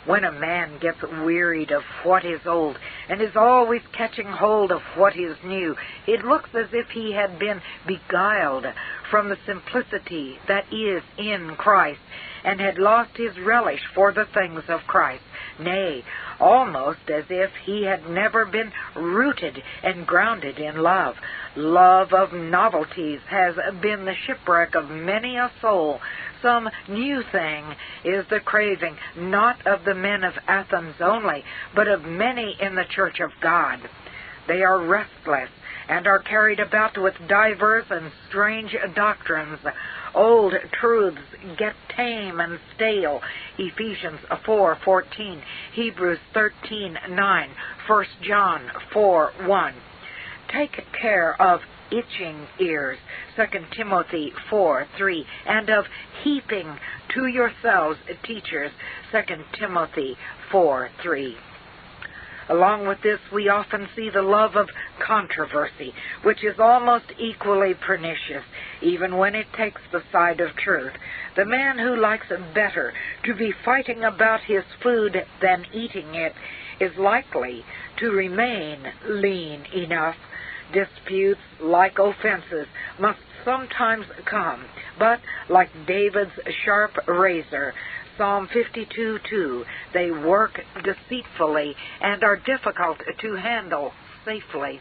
When a man gets wearied of what is old and is always catching hold of what is new, it looks as if he had been beguiled from the simplicity that is in Christ, and had lost his relish for the things of Christ. Nay, almost as if he had never been rooted and grounded in love. Love of novelties has been the shipwreck of many a soul. Some new thing is the craving, not of the men of Athens only, but of many in the church of God. They are restless, and are carried about with divers and strange doctrines. Old truths get tame and stale. Ephesians 4:14, Hebrews 13:9, 1 John 4:1. Take care of itching ears, 2 Timothy 4:3, and of heaping to yourselves teachers, 2 Timothy 4:3. Along with this, we often see the love of controversy, which is almost equally pernicious, even when it takes the side of truth. The man who likes better to be fighting about his food than eating it is likely to remain lean enough. Disputes, like offenses, must sometimes come, but like David's sharp razor, Psalm 52:2, they work deceitfully and are difficult to handle safely.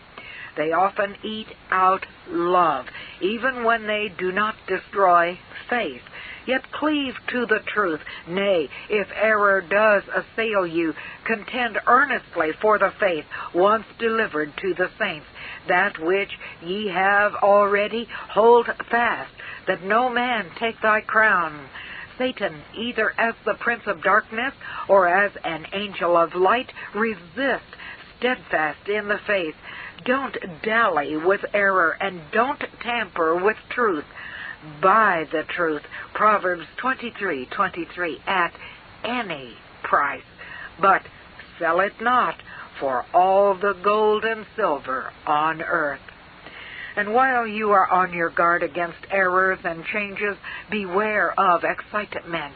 They often eat out love, even when they do not destroy faith. Yet cleave to the truth. Nay, if error does assail you, contend earnestly for the faith once delivered to the saints. That which ye have already, hold fast, that no man take thy crown. Satan, either as the prince of darkness or as an angel of light, resist steadfast in the faith. Don't dally with error, and don't tamper with truth. Buy the truth, Proverbs 23:23, at any price, but sell it not for all the gold and silver on earth. And while you are on your guard against errors and changes, beware of excitement.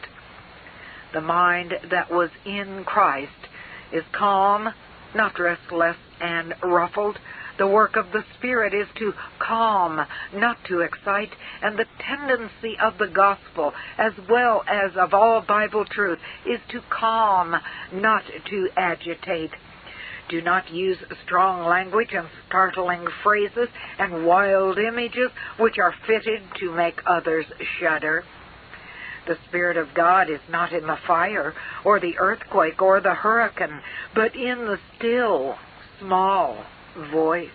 The mind that was in Christ is calm, not restless and ruffled. The work of the Spirit is to calm, not to excite, and the tendency of the gospel, as well as of all Bible truth, is to calm, not to agitate. Do not use strong language and startling phrases and wild images which are fitted to make others shudder. The Spirit of God is not in the fire or the earthquake or the hurricane, but in the still, small voice.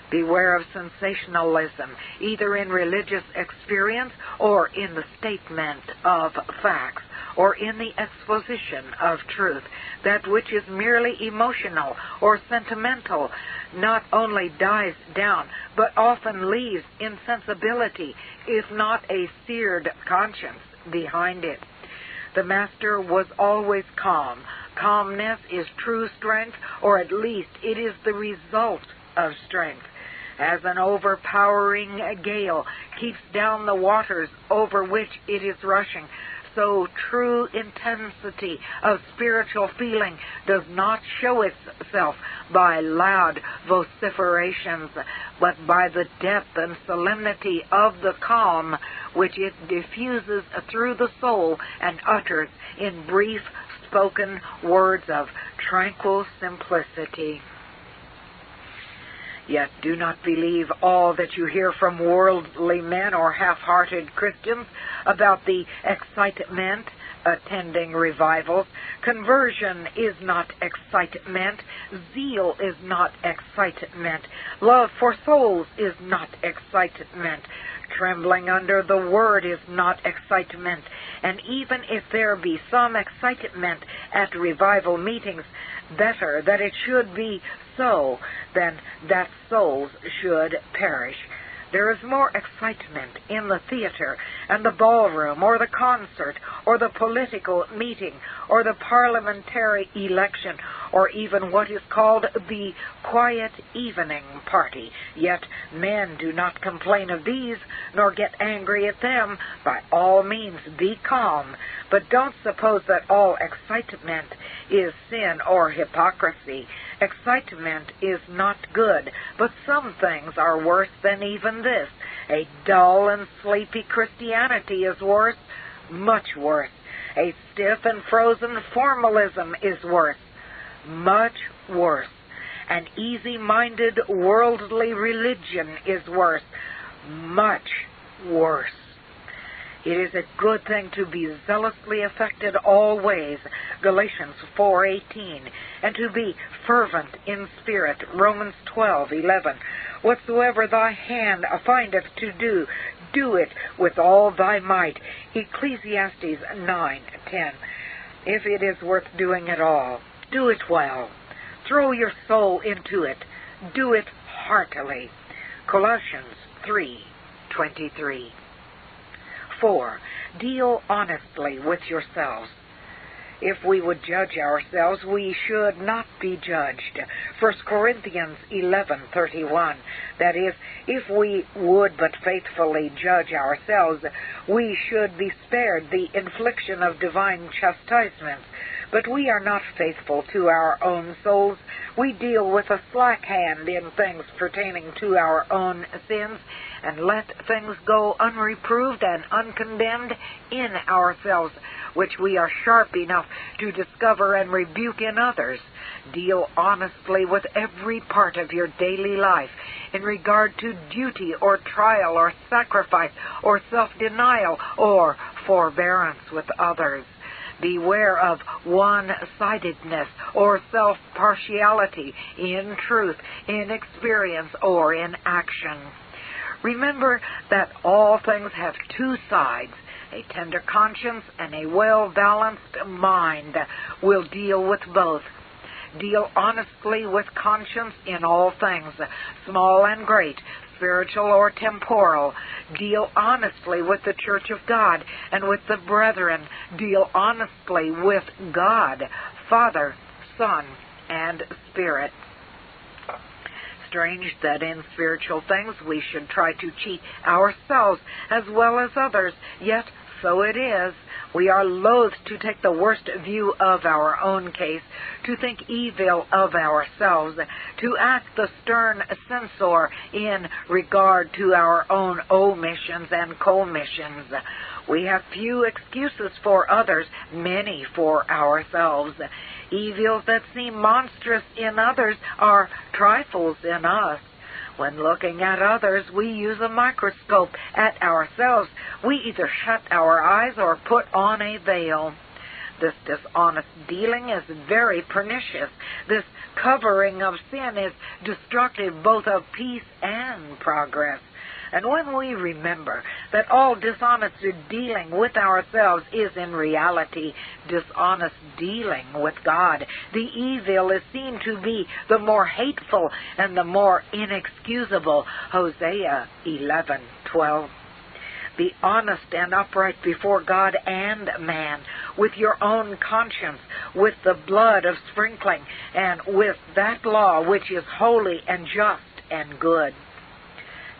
Beware of sensationalism, either in religious experience or in the statement of facts, or in the exposition of truth. That which is merely emotional or sentimental not only dies down, but often leaves insensibility, if not a seared conscience, behind it. The Master was always calm. Calmness is true strength, or at least it is the result of strength. As an overpowering gale keeps down the waters over which it is rushing, so true intensity of spiritual feeling does not show itself by loud vociferations, but by the depth and solemnity of the calm which it diffuses through the soul and utters in brief spoken words of tranquil simplicity. Yet do not believe all that you hear from worldly men or half-hearted Christians about the excitement attending revivals. Conversion is not excitement. Zeal is not excitement. Love for souls is not excitement. Trembling under the word is not excitement. And even if there be some excitement at revival meetings, better that it should be so than that souls should perish. There is more excitement in the theater and the ballroom or the concert or the political meeting or the parliamentary election or even what is called the quiet evening party. Yet men do not complain of these nor get angry at them. By all means be calm, but don't suppose that all excitement is sin or hypocrisy. Excitement is not good, but some things are worse than even this. A dull and sleepy Christianity is worse, much worse. A stiff and frozen formalism is worse, much worse. An easy-minded worldly religion is worse, much worse. It is a good thing to be zealously affected always, Galatians 4:18, and to be fervent in spirit, Romans 12:11. Whatsoever thy hand findeth to do, do it with all thy might, Ecclesiastes 9:10. If it is worth doing at all, do it well. Throw your soul into it. Do it heartily. Colossians 3:23. 4. Deal honestly with yourselves. If we would judge ourselves, we should not be judged. 1 Corinthians 11:31. That is, if we would but faithfully judge ourselves, we should be spared the infliction of divine chastisements. But we are not faithful to our own souls. We deal with a slack hand in things pertaining to our own sins, and let things go unreproved and uncondemned in ourselves, which we are sharp enough to discover and rebuke in others. Deal honestly with every part of your daily life in regard to duty or trial or sacrifice or self-denial or forbearance with others. Beware of one-sidedness or self-partiality in truth, in experience, or in action. Remember that all things have two sides. A tender conscience and a well-balanced mind will deal with both. Deal honestly with conscience in all things, small and great, spiritual or temporal. Deal honestly with the Church of God and with the brethren. Deal honestly with God, Father, Son, and Spirit. Strange that in spiritual things we should try to cheat ourselves as well as others, yet so it is. We are loath to take the worst view of our own case, to think evil of ourselves, to act the stern censor in regard to our own omissions and commissions. We have few excuses for others, many for ourselves. Evils that seem monstrous in others are trifles in us. When looking at others, we use a microscope at ourselves. We either shut our eyes or put on a veil. This dishonest dealing is very pernicious. This covering of sin is destructive both of peace and progress. And when we remember that all dishonest dealing with ourselves is in reality dishonest dealing with God, the evil is seen to be the more hateful and the more inexcusable. Hosea 11:12. Be honest and upright before God and man, with your own conscience, with the blood of sprinkling, and with that law which is holy and just and good.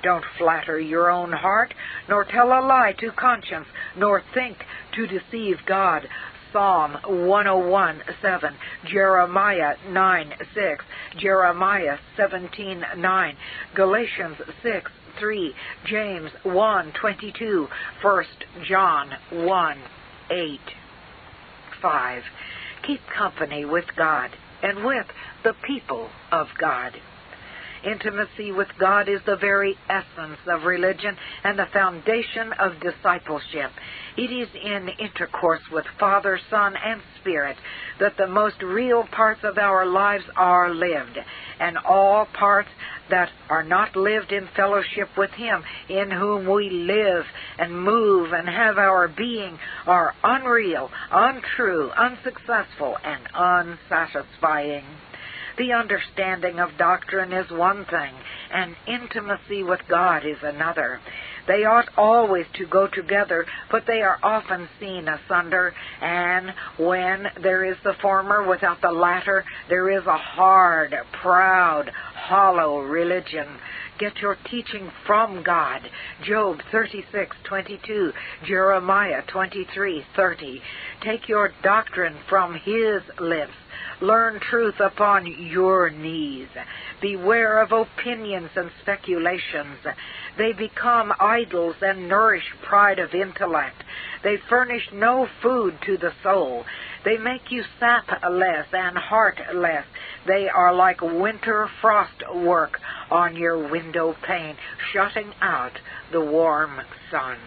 Don't flatter your own heart, nor tell a lie to conscience, nor think to deceive God. Psalm 101:7, Jeremiah 9:6, Jeremiah 17:9, Galatians 6:3, James 1:22, 1 John 1:8. 5. Keep company with God and with the people of God. Intimacy with God is the very essence of religion and the foundation of discipleship. It is in intercourse with Father, Son, and Spirit that the most real parts of our lives are lived, and all parts that are not lived in fellowship with Him, in whom we live and move and have our being, are unreal, untrue, unsuccessful, and unsatisfying. The understanding of doctrine is one thing, and intimacy with God is another. They ought always to go together, but they are often seen asunder, and when there is the former without the latter, there is a hard, proud, hollow religion. Get your teaching from God. Job 36:22, Jeremiah 23:30. Take your doctrine from His lips. Learn truth upon your knees. Beware of opinions and speculations. They become idols and nourish pride of intellect. They furnish no food to the soul. They make you sap-less and heartless. They are like winter frost work on your window pane, shutting out the warm sun.